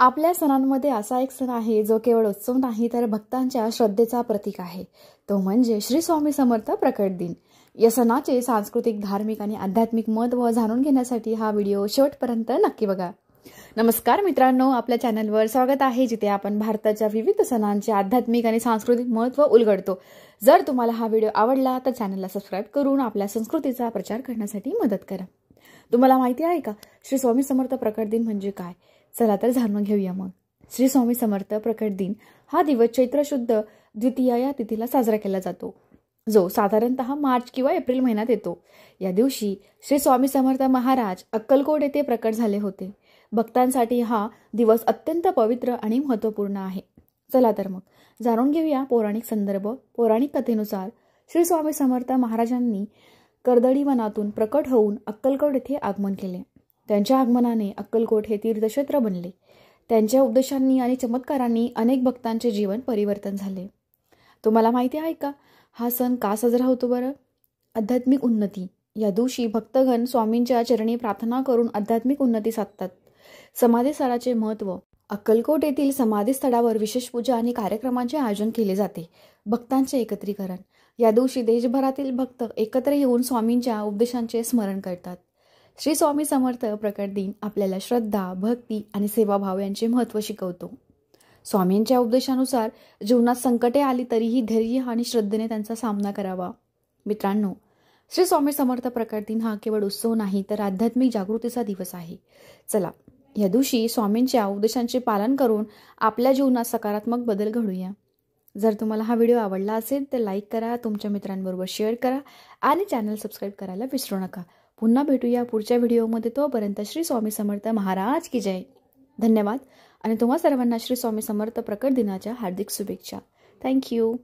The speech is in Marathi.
आपल्या सणांमध्ये असा एक सण आहे जो केवळ उत्सव नाही तर भक्तांच्या श्रद्धेचा प्रतीक आहे। तो म्हणजे श्री स्वामी समर्थ प्रकट दिन। या सणाचे सांस्कृतिक, धार्मिक आणि आध्यात्मिक महत्त्व जाणून घेण्यासाठी हा व्हिडिओ शेवटपर्यंत नक्की बघा। नमस्कार मित्रांनो, आपल्या चॅनलवर स्वागत आहे जिथे आपण भारताच्या विविध सणांचे आध्यात्मिक आणि सांस्कृतिक महत्त्व उलगडतो। जर तुम्हाला हा व्हिडिओ आवडला तर चॅनलला सबस्क्राइब करून आपल्या संस्कृतीचा प्रचार करण्यासाठी मदत करा। तुम्हाला माहिती आहे का श्री स्वामी समर्थ प्रकट दिन म्हणजे काय? चला तर जाणून घेऊया मग। श्री स्वामी समर्थ प्रकट दिन हा दिवस चैत्र शुद्ध द्वितीया या तिथीला साजरा केला जातो, जो साधारणतः मार्च किंवा एप्रिल महिन्यात येतो। या दिवशी श्री स्वामी समर्थ महाराज अक्कलकोट येथे प्रकट झाले होते। भक्तांसाठी हा दिवस अत्यंत पवित्र आणि महत्त्वपूर्ण आहे। चला तर मग जाणून घेऊया पौराणिक संदर्भ। पौराणिक कथेनुसार श्री स्वामी समर्थ महाराजांनी कर्दळी वनातून प्रकट होऊन अक्कलकोट येथे आगमन केले। त्यांच्या आगमनाने अक्कलकोट हे तीर्थक्षेत्र बनले। त्यांच्या उपदेशांनी आणि चमत्कारांनी अनेक भक्तांचे जीवन परिवर्तन झाले। तुम्हाला माहिती आहे का हा सण का साजरा होतो बरं? आध्यात्मिक उन्नती। या दिवशी भक्तगण स्वामींच्या चरणी प्रार्थना करून आध्यात्मिक उन्नती साधतात। समाधी स्थळाचे महत्त्व। अक्कलकोट येथील समाधी स्थळावर विशेष पूजा आणि कार्यक्रमांचे आयोजन केले जाते। भक्तांचे एकत्रीकरण। या दिवशी देशभरातील भक्त एकत्र येऊन स्वामींच्या उपदेशांचे स्मरण करतात। श्री स्वामी समर्थ प्रकट दिन आपल्याला श्रद्धा, भक्ती आणि सेवाभाव यांचे महत्त्व शिकवतो। स्वामींच्या उपदेशानुसार जीवनात संकटे आली तरीही धैर्य आणि श्रद्धेने त्यांचा सामना करावा। मित्रांनो, श्री स्वामी समर्थ प्रकट दिन हा केवळ उत्सव नाही तर आध्यात्मिक जागृतीचा दिवस आहे। चला या दिवशी स्वामींच्या उपदेशांचे पालन करून आपल्या जीवनात सकारात्मक बदल घडूया। जर तुम्हाला हा व्हिडिओ आवडला असेल तर लाईक करा, तुमच्या मित्रांबरोबर शेअर करा आणि चॅनल सबस्क्राइब करायला विसरू नका। पुन्हा भेटूया पुढच्या व्हिडिओमध्ये। तोपर्यंत श्री स्वामी समर्थ महाराज की जय। धन्यवाद आणि तुम्हा सर्वांना श्री स्वामी समर्थ प्रकट दिनाच्या हार्दिक शुभेच्छा। थँक्यू।